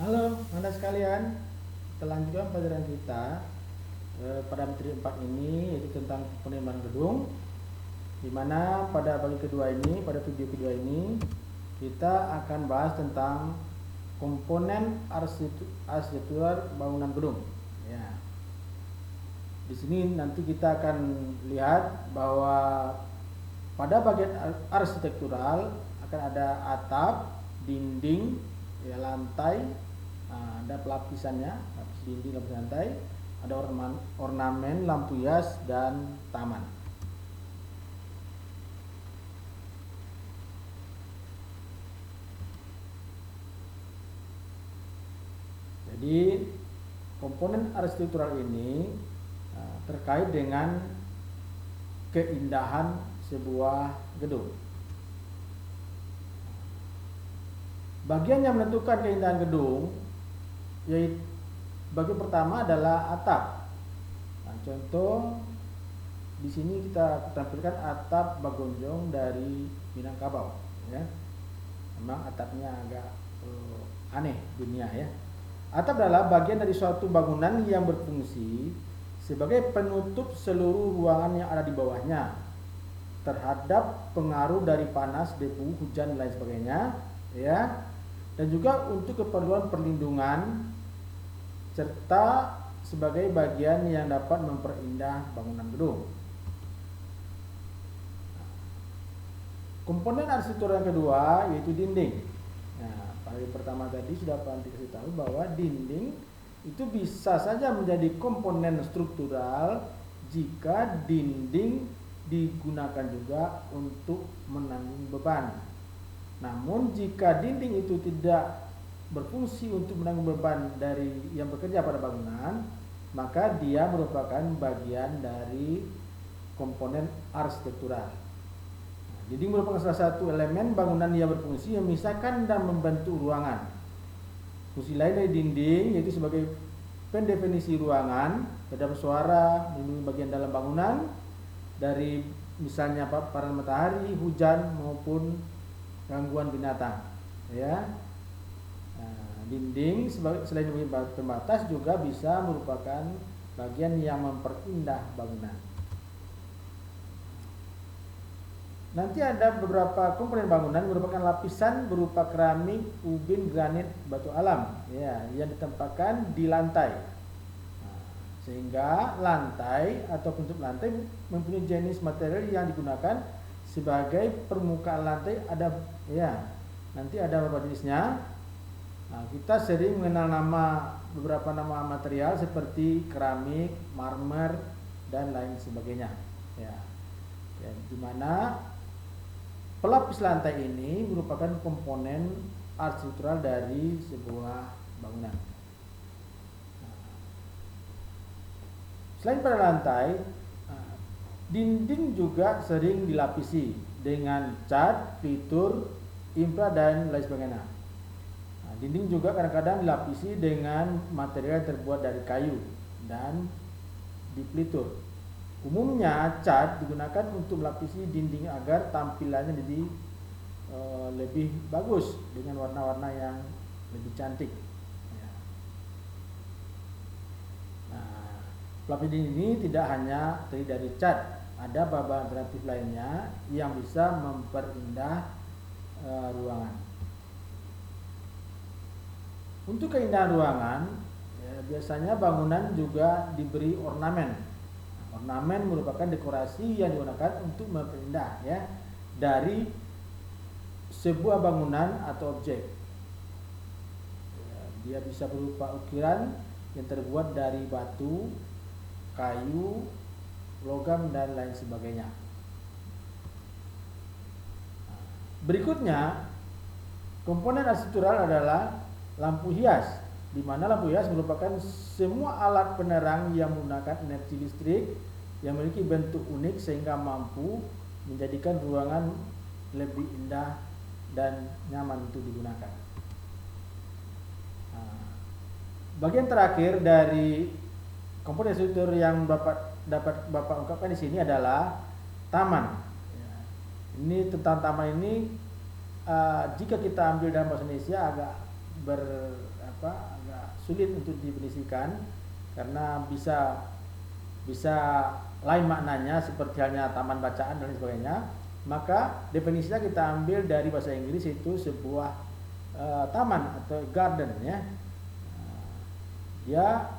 Halo, Anda sekalian. Kita lanjutkan pelajaran kita pada materi 4 ini, yaitu tentang penerimaan gedung. Di mana pada bagi kedua ini, pada video kedua ini, kita akan bahas tentang komponen arsitektur bangunan gedung. Ya. Di sini nanti kita akan lihat bahwa pada bagian arsitektural akan ada atap, dinding, ya, lantai. Ada pelapisannya, lapis dinding, lapis lantai, ada ornamen, lampu hias, dan taman. Jadi komponen arsitektural ini terkait dengan keindahan sebuah gedung. Bagian yang menentukan keindahan gedung yaitu bagian pertama adalah atap. Nah, contoh di sini kita tampilkan atap bagonjong dari Minangkabau, ya. Memang atapnya agak aneh dunia, ya. Atap adalah bagian dari suatu bangunan yang berfungsi sebagai penutup seluruh ruangan yang ada di bawahnya terhadap pengaruh dari panas, debu, hujan, dan lain sebagainya, ya. Dan juga untuk keperluan perlindungan serta sebagai bagian yang dapat memperindah bangunan gedung. Komponen arsitektur yang kedua yaitu dinding. Nah, pada yang pertama tadi sudah dikasih tahu bahwa dinding itu bisa saja menjadi komponen struktural jika dinding digunakan juga untuk menanggung beban. Namun jika dinding itu tidak berfungsi untuk menanggung beban dari yang bekerja pada bangunan, maka dia merupakan bagian dari komponen arsitektural. Dinding merupakan salah satu elemen bangunan yang berfungsi memisahkan dan membentuk ruangan. Fungsi lain dari dinding yaitu sebagai pendefinisi ruangan, peredam suara, melindungi bagian dalam bangunan dari misalnya paparan matahari, hujan maupun gangguan binatang, ya. Dinding selain sebagai pembatas juga bisa merupakan bagian yang memperindah bangunan. Nanti ada beberapa komponen bangunan merupakan lapisan berupa keramik, ubin, granit, batu alam, ya, yang ditempatkan di lantai. Sehingga lantai atau penutup lantai mempunyai jenis material yang digunakan sebagai permukaan lantai. Ada, ya, nanti ada beberapa jenisnya. Nah, kita sering mengenal beberapa nama material seperti keramik, marmer, dan lain sebagainya, ya. Di mana pelapis lantai ini merupakan komponen arsitektural dari sebuah bangunan. Selain pada lantai, dinding juga sering dilapisi dengan cat, fitur, impra, dan lain sebagainya. Dinding juga kadang-kadang dilapisi dengan material terbuat dari kayu dan dipelitur. Umumnya cat digunakan untuk melapisi dinding agar tampilannya jadi lebih bagus dengan warna-warna yang lebih cantik. Nah, pelapis dinding ini tidak hanya terdiri dari cat, ada bahan alternatif lainnya yang bisa memperindah ruangan. Untuk keindahan ruangan, ya, biasanya bangunan juga diberi ornamen. Ornamen merupakan dekorasi yang digunakan untuk memperindah, ya, dari sebuah bangunan atau objek. Ya, dia bisa berupa ukiran yang terbuat dari batu, kayu, logam, dan lain sebagainya. Berikutnya, komponen arsitektural adalah lampu hias, di mana lampu hias merupakan semua alat penerang yang menggunakan energi listrik yang memiliki bentuk unik sehingga mampu menjadikan ruangan lebih indah dan nyaman untuk digunakan. Bagian terakhir dari komponen arsitektur yang dapat Bapak ungkapkan di sini adalah taman. Ini tentang taman ini, jika kita ambil dalam bahasa Indonesia agak agak sulit untuk didefinisikan karena bisa lain maknanya seperti halnya taman bacaan dan lain sebagainya. Maka definisinya kita ambil dari bahasa Inggris, itu sebuah taman atau garden ya. Ya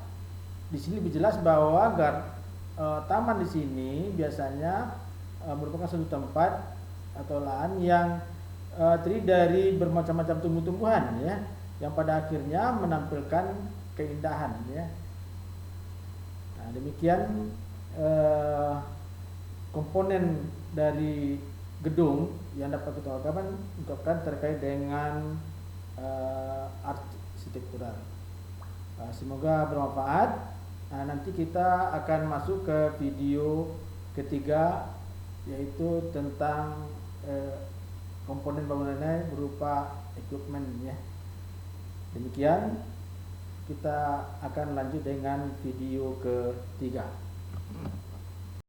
di sini lebih jelas bahwa taman di sini biasanya merupakan suatu tempat atau lahan yang terdiri dari bermacam-macam tumbuh-tumbuhan ya, yang pada akhirnya menampilkan keindahan ya. Nah, demikian komponen dari gedung yang dapat kita ungkapkan terkait dengan arsitektural. Semoga bermanfaat. Nah, nanti kita akan masuk ke video ketiga, yaitu tentang komponen bangunannya berupa equipment ya. Demikian, kita akan lanjut dengan video ketiga.